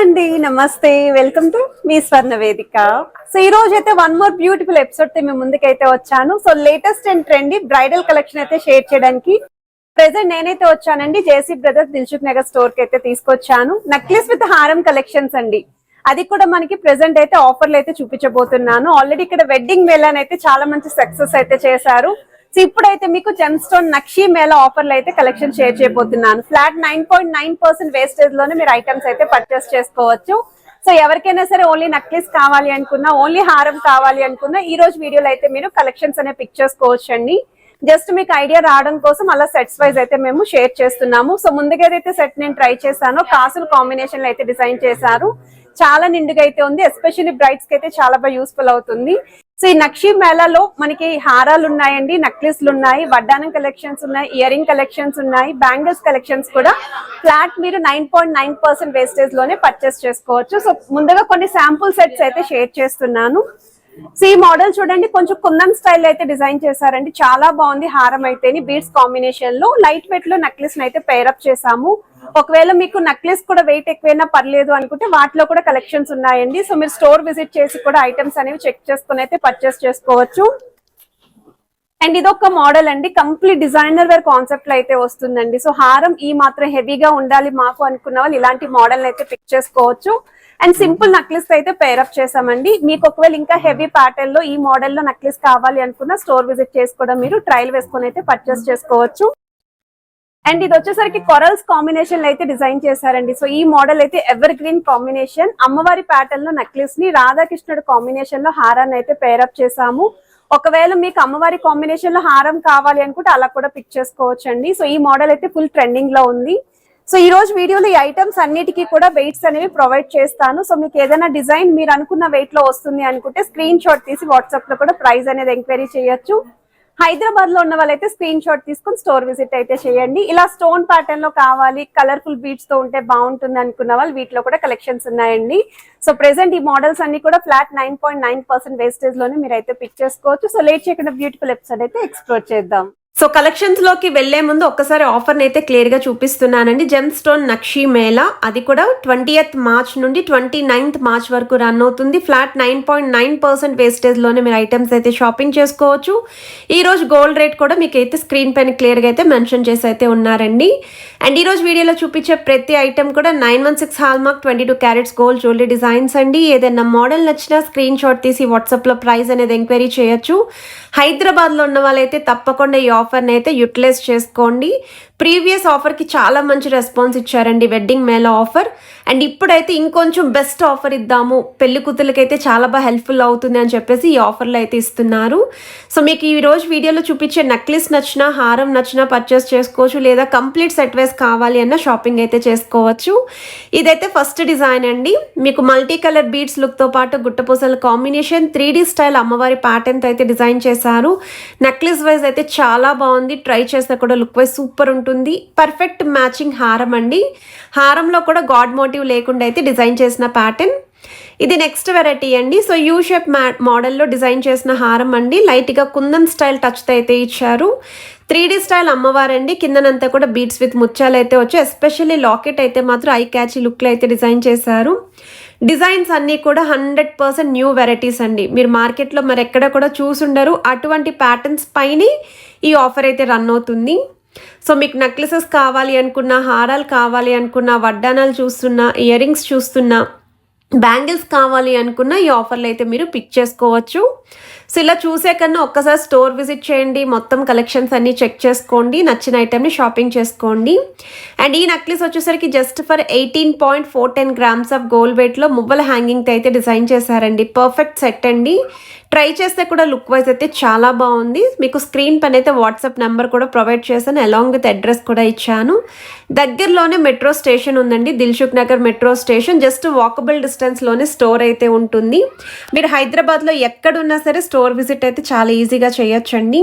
అండి నమస్తే welcome to me స్వర్ణ వేదిక. సో ఈ రోజు అయితే వన్ మోర్ బ్యూటిఫుల్ ఎపిసోడ్ తో మేము ముందుకైతే వచ్చాను. So latest and trendy bridal collection అయితే షేర్ చేయడానికి ప్రెసెంట్ నేనైతే వచ్చానండి JC brothers Dilsukh Nagar store కి అయితే తీసుకొచ్చాను. నెక్లెస్ విత్ హారం కలెక్షన్స్ అండి. అది కూడా మనకి ప్రెసెంట్ అయితే ఆఫర్లు అయితే చూపించబోతున్నాను. ఆల్రెడీ ఇక్కడ వెడ్డింగ్ మేళాని అయితే చాలా మంచి సక్సెస్ అయితే చేశారు. సో ఇప్పుడైతే మీకు జెమ్ స్టోన్ నక్షి మేళా ఆఫర్లు అయితే కలెక్షన్ షేర్ చేయబోతున్నాను. ఫ్లాట్ 9.9% వేస్టేజ్ లోనే మీరు ఐటమ్స్ అయితే పర్చేస్ చేసుకోవచ్చు. సో ఎవరికైనా సరే ఓన్లీ నెక్లెస్ కావాలి అనుకున్నా, ఓన్లీ హారం కావాలి అనుకున్నా ఈ రోజు వీడియోలో అయితే మీరు కలెక్షన్స్ అనే పిక్ చేసుకోవచ్చు అండి. జస్ట్ మీకు ఐడియా రావడం కోసం అలా సెట్స్ వైజ్ అయితే మేము షేర్ చేస్తున్నాము. సో ముందుగా ఏదైతే సెట్ నేను ట్రై చేశానో కాసులు కాంబినేషన్ లో అయితే డిజైన్ చేశారు. చాలా నిండుగా అయితే ఉంది. ఎస్పెషల్లీ బ్రైడ్స్ కి అయితే చాలా బాగా యూస్ఫుల్ అవుతుంది. సో ఈ నక్షి మేళాలో మనకి హారాలు ఉన్నాయండి, నెక్లెస్లు ఉన్నాయి, వడ్డానం కలెక్షన్స్ ఉన్నాయి, ఇయర్ రింగ్ కలెక్షన్స్ ఉన్నాయి, బ్యాంగిల్స్ కలెక్షన్స్ కూడా ఫ్లాట్ మీరు 9.9% వేస్టేజ్ లోనే పర్చేస్ చేసుకోవచ్చు. సో ముందుగా కొన్ని శాంపుల్ సెట్స్ అయితే షేర్ చేస్తున్నాను. సో ఈ మోడల్ చూడండి, కొంచెం కుందన్ స్టైల్ అయితే డిజైన్ చేశారండి. చాలా బాగుంది. హారం అయితేని బీడ్స్ కాంబినేషన్ లో లైట్ వెయిట్ లో నెక్లెస్ అయితే పేరప్ చేసాము. ఒకవేళ మీకు నెక్లెస్ కూడా వెయిట్ ఎక్కువైనా పర్లేదు అనుకుంటే వాటిలో కూడా కలెక్షన్స్ ఉన్నాయండి. సో మీరు స్టోర్ విజిట్ చేసి కూడా ఐటమ్స్ అనేవి చెక్ చేసుకుని అయితే పర్చేస్ చేసుకోవచ్చు. అండ్ ఇదొక మోడల్ అండి, కంప్లీట్ డిజైనర్ వేర్ కాన్సెప్ట్ లో అయితే వస్తుందండి. సో హారం ఈ మాత్రం హెవీగా ఉండాలి మాకు అనుకున్న వాళ్ళు ఇలాంటి మోడల్ అయితే పిక్ చేసుకోవచ్చు. అండ్ సింపుల్ నెక్లెస్ అయితే పేరప్ చేసామండి. మీకు ఒకవేళ ఇంకా హెవీ ప్యాటర్న్ లో ఈ మోడల్ లో నెక్లెస్ కావాలి అనుకున్న స్టోర్ విజిట్ చేసి కూడా మీరు ట్రయల్ వేసుకొని అయితే పర్చేస్ చేసుకోవచ్చు. అండ్ ఇది వచ్చేసరికి కొరల్స్ కాంబినేషన్ లో అయితే డిజైన్ చేశారండి. సో ఈ మోడల్ అయితే ఎవర్ గ్రీన్ కాంబినేషన్, అమ్మవారి ప్యాటర్న్ లో నెక్లెస్ ని రాధాకృష్ణుడు కాంబినేషన్ లో హారాన్ని అయితే పేరప్ చేసాము. ఒకవేళ మీకు అమ్మవారి కాంబినేషన్ లో హారం కావాలి అనుకుంటే అలా కూడా పిక్ చేసుకోవచ్చు అండి. సో ఈ మోడల్ అయితే ఫుల్ ట్రెండింగ్ లో ఉంది. సో ఈ రోజు వీడియోలో ఈ ఐటమ్స్ అన్నిటికీ కూడా వెయిట్స్ అనేవి ప్రొవైడ్ చేస్తాను. సో మీకు ఏదైనా డిజైన్ మీరు అనుకున్న వెయిట్ లో వస్తుంది అనుకుంటే స్క్రీన్ షాట్ తీసి వాట్సాప్ లో కూడా ప్రైస్ అనేది ఎంక్వైరీ చేయొచ్చు. హైదరాబాద్ లో ఉన్న వాళ్ళైతే స్క్రీన్ షాట్ తీసుకుని స్టోర్ విజిట్ అయితే చేయండి. ఇలా స్టోన్ ప్యాటర్న్ లో కావాలి, కలర్ఫుల్ బీడ్స్ తో ఉంటే బాగుంటుంది అనుకున్న వాళ్ళు వీటిలో కూడా కలెక్షన్స్ ఉన్నాయండి. సో ప్రెసెంట్ ఈ మోడల్స్ అన్ని కూడా ఫ్లాట్ 9.9% వేస్టేజ్ లోనే మీరు అయితే పిక్ చేసుకోవచ్చు. సో లేట్ చేయకుండా బ్యూటిఫుల్ ఎపిసోడ్ అయితే ఎక్స్ప్లోర్ చేద్దాం. సో కలెక్షన్స్ లోకి వెళ్లే ముందు ఒక్కసారి ఆఫర్ అయితే క్లియర్ గా చూపిస్తున్నానండి. జెమ్ స్టోన్ నక్షి మేళా అది కూడా 20th మార్చ్ నుండి 29th మార్చ్ వరకు రన్ అవుతుంది. ఫ్లాట్ 9.9% వేస్టేజ్ లోనే మీరు ఐటమ్స్ అయితే షాపింగ్ చేసుకోవచ్చు. ఈ రోజు గోల్డ్ రేట్ కూడా మీకు అయితే స్క్రీన్ పైన క్లియర్ గా అయితే మెన్షన్ చేసి అయితే ఉన్నారండి. అండ్ ఈ రోజు వీడియోలో చూపించే ప్రతి ఐటమ్ కూడా 916 hallmark 22 carats gold jewellery designs అండి. ఏదైనా మోడల్ నచ్చినా స్క్రీన్ షాట్ తీసి వాట్సాప్ లో ప్రైస్ అనేది ఎంక్వైరీ చేయొచ్చు. హైదరాబాద్ లో ఉన్న వాళ్ళైతే తప్పకుండా ఈ ఆఫర్ని అయితే యూటిలైజ్ చేసుకోండి. ప్రీవియస్ ఆఫర్కి చాలా మంచి రెస్పాన్స్ ఇచ్చారండి, వెడ్డింగ్ మేళా ఆఫర్. అండ్ ఇప్పుడైతే ఇంకొంచెం బెస్ట్ ఆఫర్ ఇద్దాము, పెళ్లి కూతుర్లకైతే చాలా బాగా హెల్ప్ఫుల్ అవుతుంది అని చెప్పేసి ఈ ఆఫర్లు అయితే ఇస్తున్నారు. సో మీకు ఈ రోజు వీడియోలో చూపించే నెక్లెస్ నచ్చినా, హారం నచ్చినా పర్చేస్ చేసుకోవచ్చు, లేదా కంప్లీట్ సెట్ వైస్ కావాలి అన్న షాపింగ్ అయితే చేసుకోవచ్చు. ఇదైతే ఫస్ట్ డిజైన్ అండి. మీకు మల్టీ కలర్ బీడ్స్ లుక్తో పాటు గుట్టపూసల కాంబినేషన్ 3D స్టైల్ అమ్మవారి ప్యాటర్న్తో అయితే డిజైన్ చేశారు. నెక్లెస్ వైజ్ అయితే చాలా బాగుంది. ట్రై చేస్తే కూడా లుక్ వైజ్ సూపర్ ఉంటుంది. పర్ఫెక్ట్ మ్యాచింగ్ హారం అండి. హారంలో కూడా గాడ్ మోటివ్ లేకుండా అయితే డిజైన్ చేసిన ప్యాటర్న్. ఇది నెక్స్ట్ వెరైటీ అండి. సో యూ షేప్ మోడల్లో డిజైన్ చేసిన హారం అండి. లైట్గా కుందన్ స్టైల్ టచ్తో అయితే ఇచ్చారు. 3D style అమ్మవారండి. కిందనంతా కూడా బీడ్స్ విత్ ముత్యాలు అయితే వచ్చి ఎస్పెషల్లీ లాకెట్ అయితే మాత్రం ఐ క్యాచీ లుక్లో అయితే డిజైన్ చేశారు. డిజైన్స్ అన్నీ కూడా 100% న్యూ వెరైటీస్ అండి. మీరు మార్కెట్లో మరి ఎక్కడ కూడా చూసుండరు. అటువంటి ప్యాటర్న్స్ పైనే ఈ ఆఫర్ అయితే రన్ అవుతుంది. సో మీకు నెక్లెసెస్ కావాలి అనుకున్నా, హారాలు కావాలి అనుకున్నా, వడ్డానాలు చూస్తున్నా, ఇయర్ రింగ్స్ చూస్తున్నా, బ్యాంగిల్స్ కావాలి అనుకున్న ఈ ఆఫర్లు అయితే మీరు పిక్ చేసుకోవచ్చు. సో ఇలా చూసే కన్నా ఒక్కసారి స్టోర్ విజిట్ చేయండి, మొత్తం కలెక్షన్స్ అన్నీ చెక్ చేసుకోండి, నచ్చిన ఐటమ్ని షాపింగ్ చేసుకోండి. అండ్ ఈ నెక్లెస్ వచ్చేసరికి just for 18.410 grams of gold వెయిట్లో మువ్వల హ్యాంగింగ్తో అయితే డిజైన్ చేశారండి. పర్ఫెక్ట్ సెట్ అండి. ట్రై చేస్తే కూడా లుక్ వైజ్ అయితే చాలా బాగుంది. మీకు స్క్రీన్ పైన అయితే వాట్సాప్ నెంబర్ కూడా ప్రొవైడ్ చేశాను, అలాంగ్ విత్ అడ్రస్ కూడా ఇచ్చాను. దగ్గరలోనే మెట్రో స్టేషన్ ఉందండి, Dilsukhnagar metro station. Just walkable distance డిస్టెన్స్లోనే స్టోర్ అయితే ఉంటుంది. మీరు హైదరాబాద్లో ఎక్కడున్నా సరే స్టోర్ విజిట్ అయితే చాలా ఈజీగా చేయొచ్చండి.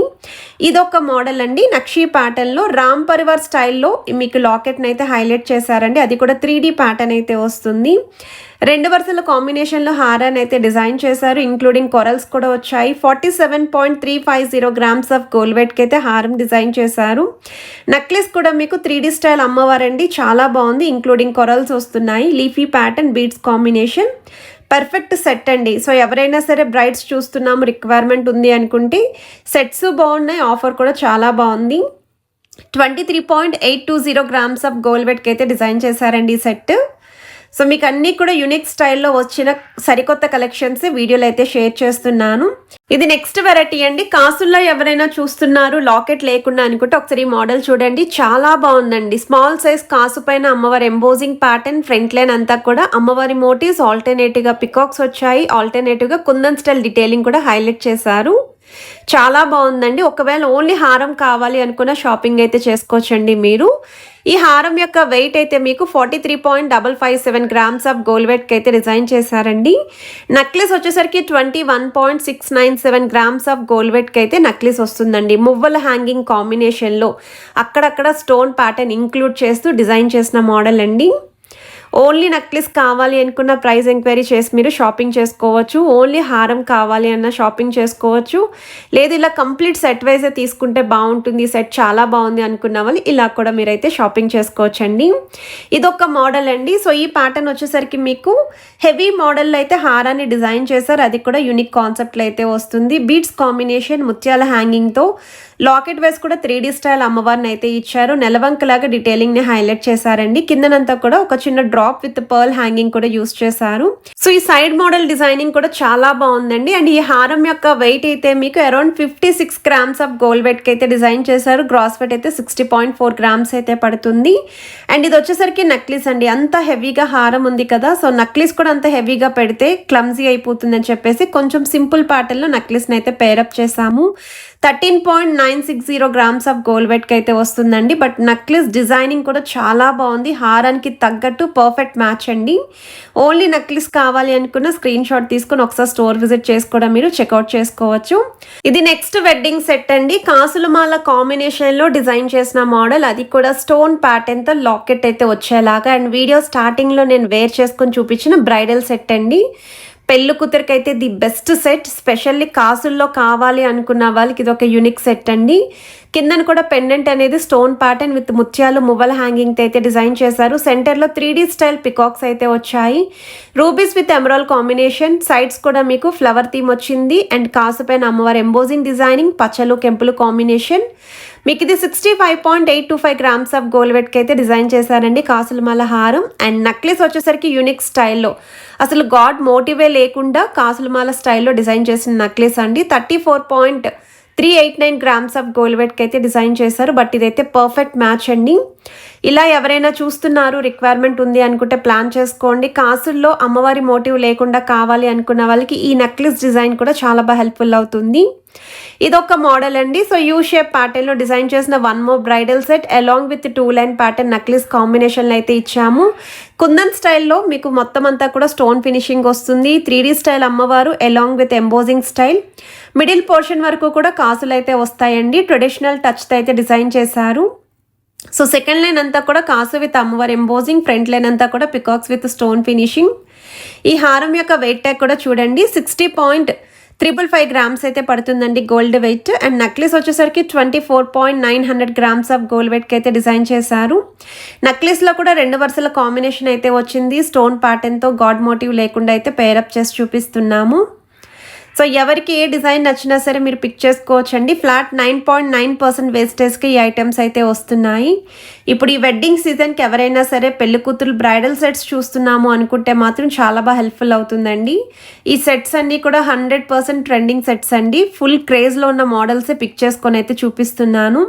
ఇదొక మోడల్ అండి, నక్షీ ప్యాటర్న్లో రామ్ పరివార్ స్టైల్లో మీకు లాకెట్ని అయితే హైలైట్ చేశారండి. అది కూడా 3D ప్యాటర్న్ అయితే వస్తుంది. 2 వరుసల కాంబినేషన్లో హారాన్ని అయితే డిజైన్ చేశారు, ఇంక్లూడింగ్ కొరల్స్ కూడా వచ్చాయి. 47.350 గ్రామ్స్ ఆఫ్ గోల్డ్ వెయిట్కి అయితే హారం డిజైన్ చేశారు. నెక్లెస్ కూడా మీకు 3D స్టైల్ అమ్మవారండి, చాలా బాగుంది, ఇంక్లూడింగ్ కొరల్స్ వస్తున్నాయి. Leafy pattern beads combination perfect set అండి. సో ఎవరైనా సరే బ్రైడ్స్ చూస్తున్నాము, రిక్వైర్మెంట్ ఉంది అనుకుంటే సెట్స్ బాగున్నాయి, ఆఫర్ కూడా చాలా బాగుంది. 23.820 గ్రామ్స్ ఆఫ్ గోల్డ్ వెయిట్కి అయితే డిజైన్ చేశారండి ఈ సెట్. సో మీకు అన్నీ కూడా యూనిక్ స్టైల్లో వచ్చిన సరికొత్త కలెక్షన్స్ వీడియోలో అయితే షేర్ చేస్తున్నాను. ఇది నెక్స్ట్ వెరైటీ అండి. కాసుల్లో ఎవరైనా చూస్తున్నారు లాకెట్ లేకుండా అనుకుంటే ఒకసారి ఈ మోడల్ చూడండి, చాలా బాగుందండి. స్మాల్ సైజ్ కాసు పైన అమ్మవారి ఎంబోజింగ్ ప్యాటర్న్, ఫ్రంట్ లైన్ అంతా కూడా అమ్మవారి మోటివ్స్, ఆల్టర్నేటివ్గా పికాక్స్ వచ్చాయి, ఆల్టర్నేటివ్గా కుందన్ స్టైల్ డీటెయిలింగ్ కూడా హైలైట్ చేశారు. చాలా బాగుందండి. ఒకవేళ ఓన్లీ హారం కావాలి అనుకున్న షాపింగ్ అయితే చేసుకోవచ్చండి మీరు. ఈ హారం యొక్క వెయిట్ అయితే మీకు 43.557 గ్రామ్స్ ఆఫ్ గోల్డ్ వెయిట్కి అయితే డిజైన్ చేశారండి. నెక్లెస్ వచ్చేసరికి 21.697 గ్రామ్స్ ఆఫ్ గోల్డ్ వెయిట్కి అయితే నెక్లెస్ వస్తుందండి. మువ్వల హ్యాంగింగ్ కాంబినేషన్లో అక్కడక్కడ స్టోన్ ప్యాటర్న్ ఇంక్లూడ్ చేస్తూ డిజైన్ చేసిన మోడల్ అండి. ఓన్లీ నెక్లెస్ కావాలి అనుకున్న ప్రైస్ ఎంక్వైరీ చేసి మీరు షాపింగ్ చేసుకోవచ్చు. ఓన్లీ హారం కావాలి అన్న షాపింగ్ చేసుకోవచ్చు. లేదు ఇలా కంప్లీట్ సెట్ వైజే తీసుకుంటే బాగుంటుంది, సెట్ చాలా బాగుంది అనుకున్న వాళ్ళు ఇలా కూడా మీరైతే షాపింగ్ చేసుకోవచ్చండి. ఇదొక మోడల్ అండి. సో ఈ ప్యాటర్న్ వచ్చేసరికి మీకు హెవీ మోడల్లో అయితే హారాన్ని డిజైన్ చేశారు, అది కూడా యూనిక్ కాన్సెప్ట్లో అయితే వస్తుంది. బీడ్స్ కాంబినేషన్, ముత్యాల హ్యాంగింగ్తో లాకెట్ వైస్ కూడా 3D స్టైల్ అమ్మవారిని అయితే ఇచ్చారు. నెలవంకలాగా డీటెయిలింగ్ని హైలైట్ చేశారండి. కిందనంతా కూడా ఒక చిన్న డ్రాప్ విత్ పర్ల్ హ్యాంగింగ్ కూడా యూస్ చేశారు. సో ఈ సైడ్ మోడల్ డిజైనింగ్ కూడా చాలా బాగుందండి. అండ్ ఈ హారం యొక్క వెయిట్ అయితే మీకు అరౌండ్ 56 గ్రామ్స్ ఆఫ్ గోల్డ్ వెయిట్కి అయితే డిజైన్ చేశారు. గ్రాస్ వెయిట్ అయితే 60.4 గ్రామ్స్ అయితే పడుతుంది. అండ్ ఇది వచ్చేసరికి నెక్లెస్ అండి. అంత హెవీగా హారం ఉంది కదా, సో నెక్లెస్ కూడా అంత హెవీగా పెడితే క్లమ్జీ అయిపోతుంది అని చెప్పేసి కొంచెం సింపుల్ ప్యాటర్న్లో నెక్లెస్ని అయితే పేరప్ చేశాము. 13.960 గ్రామ్స్ ఆఫ్ గోల్డ్ వెయిట్కి అయితే వస్తుందండి. బట్ నెక్లెస్ డిజైనింగ్ కూడా చాలా బాగుంది, హారానికి తగ్గట్టు పర్ఫెక్ట్ మ్యాచ్ అండి. ఓన్లీ నెక్లెస్ కావాలి అనుకున్న స్క్రీన్ షాట్ తీసుకుని ఒకసారి స్టోర్ విజిట్ చేసి కూడా మీరు చెక్అవుట్ చేసుకోవచ్చు. ఇది నెక్స్ట్ వెడ్డింగ్ సెట్ అండి. కాసుల మాల కాంబినేషన్లో డిజైన్ చేసిన మోడల్, అది కూడా స్టోన్ ప్యాటర్న్తో లాకెట్ అయితే వచ్చేలాగా. అండ్ వీడియో స్టార్టింగ్లో నేను వేర్ చేసుకొని చూపించిన బ్రైడల్ సెట్ అండి. పెళ్ళి కూతురికి అయితే ది బెస్ట్ సెట్, స్పెషల్లీ కాసుల్లో కావాలి అనుకున్న వాళ్ళకి ఇది ఒక యూనిక్ సెట్ అండి. కిందన కూడా పెండెంట్ అనేది స్టోన్ ప్యాటర్న్ విత్ ముత్యాలు మువ్వల హ్యాంగింగ్ అయితే డిజైన్ చేశారు. సెంటర్లో 3D స్టైల్ పికాక్స్ అయితే వచ్చాయి. Rubies with emerald combination, sides కూడా మీకు ఫ్లవర్ థీమ్ వచ్చింది. అండ్ కాసు పైన అమ్మవారి ఎంబోజింగ్ డిజైనింగ్, పచ్చలు కెంపులు కాంబినేషన్. మీకు ఇది 65.825 గ్రామ్స్ ఆఫ్ గోల్డ్ వెయిట్కి అయితే డిజైన్ చేశారండి కాసులమాల హారం. అండ్ నెక్లెస్ వచ్చేసరికి యూనిక్ స్టైల్లో, అసలు గాడ్ మోటివే లేకుండా కాసులమాల స్టైల్లో డిజైన్ చేసిన నెక్లెస్ అండి. 34.389 గ్రామ్స్ ఆఫ్ గోల్డ్ వెయిట్కి అయితే డిజైన్ చేశారు. బట్ ఇదైతే పర్ఫెక్ట్ మ్యాచ్ అండి. ఇలా ఎవరైనా చూస్తున్నారు, రిక్వైర్మెంట్ ఉంది అనుకుంటే ప్లాన్ చేసుకోండి. కాసుల్లో అమ్మవారి మోటివ్ లేకుండా కావాలి అనుకున్న వాళ్ళకి ఈ నెక్లెస్ డిజైన్ కూడా చాలా బాగా హెల్ప్ఫుల్ అవుతుంది. ఇదొక మోడల్ అండి. సో యూ షేప్ ప్యాటర్న్లో డిజైన్ చేసిన one more bridal set along with 2 line pattern necklace కాంబినేషన్లో అయితే ఇచ్చాము. కుందన్ స్టైల్లో మీకు మొత్తం అంతా కూడా స్టోన్ ఫినిషింగ్ వస్తుంది. 3D స్టైల్ అమ్మవారు along with embossing style. Middle portion వరకు కూడా కాసులు అయితే వస్తాయండి. ట్రెడిషనల్ టచ్తో అయితే డిజైన్ చేశారు. సో సెకండ్ లైన్ అంతా కూడా కాసు విత్ అమ్మవారి ఎంబోజింగ్, ఫ్రంట్ లైన్ అంతా కూడా పికాక్స్ విత్ స్టోన్ ఫినిషింగ్. ఈ హారం యొక్క వెయిట్ ట్యాగ్ కూడా చూడండి, 60.355 గ్రామ్స్ అయితే పడుతుందండి గోల్డ్ వెయిట్. అండ్ నెక్లెస్ వచ్చేసరికి 24.900 గ్రామ్స్ ఆఫ్ గోల్డ్ వెయిట్కి అయితే డిజైన్ చేశారు. నెక్లెస్లో కూడా 2 వరుసల కాంబినేషన్ అయితే వచ్చింది. స్టోన్ ప్యాటర్న్తో గాడ్ మోటివ్ లేకుండా అయితే పేరప్ చేసి చూపిస్తున్నాము. సో ఎవరికి ఏ డిజైన్ నచ్చినా సరే మీరు పిక్ చేసుకోవచ్చండి. ఫ్లాట్ 9.9% వేస్టేజ్కి ఈ ఐటమ్స్ అయితే వస్తున్నాయి. ఇప్పుడు ఈ వెడ్డింగ్ సీజన్కి ఎవరైనా సరే పెళ్లి కూతురు బ్రైడల్ సెట్స్ చూస్తున్నాము అనుకుంటే మాత్రం చాలా బాగా హెల్ప్ఫుల్ అవుతుందండి. ఈ సెట్స్ అన్నీ కూడా 100% ట్రెండింగ్ సెట్స్ అండి. ఫుల్ క్రేజ్లో ఉన్న మోడల్సే పిక్ చేసుకొని అయితే చూపిస్తున్నాను.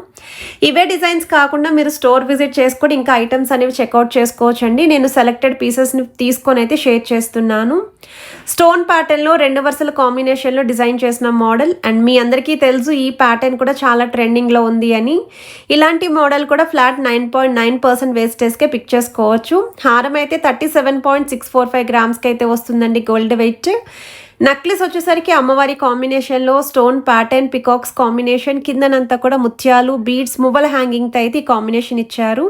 ఇవే డిజైన్స్ కాకుండా మీరు స్టోర్ విజిట్ చేసుకొని ఇంకా ఐటమ్స్ అనేవి చెక్అవుట్ చేసుకోవచ్చండి. నేను సెలెక్టెడ్ పీసెస్ని తీసుకొని అయితే షేర్ చేస్తున్నాను. స్టోన్ ప్యాటర్న్ లో 2 వరుసల కాంబినేషన్ లో డిజైన్ చేసిన మోడల్. అండ్ మీ అందరికీ తెలుసు ఈ ప్యాటర్న్ కూడా చాలా ట్రెండింగ్ లో ఉంది అని. ఇలాంటి మోడల్ కూడా ఫ్లాట్ 9.9% వేస్టేజ్ కే పిక్ చేసుకోవచ్చు. హారం అయితే 37.645 గ్రామ్స్ కి అయితే వస్తుందండి గోల్డ్ వెయిట్. నెక్లెస్ వచ్చేసరికి అమ్మవారి కాంబినేషన్లో స్టోన్ ప్యాటర్న్ పికాక్స్ కాంబినేషన్, కిందనంతా కూడా ముత్యాలు బీడ్స్ మువ్వల హ్యాంగింగ్తో అయితే ఈ కాంబినేషన్ ఇచ్చారు.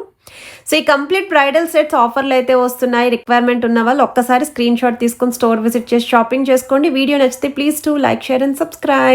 సో ఈ కంప్లీట్ బ్రైడల్ సెట్స్ ఆఫర్లు అయితే వస్తున్నాయి. రిక్వైర్మెంట్ ఉన్న వాళ్ళు ఒక్కసారి స్క్రీన్ షాట్ తీసుకొని స్టోర్ విజిట్ చేసి షాపింగ్ చేసుకోండి. వీడియో నచ్చితే please to like, share and subscribe.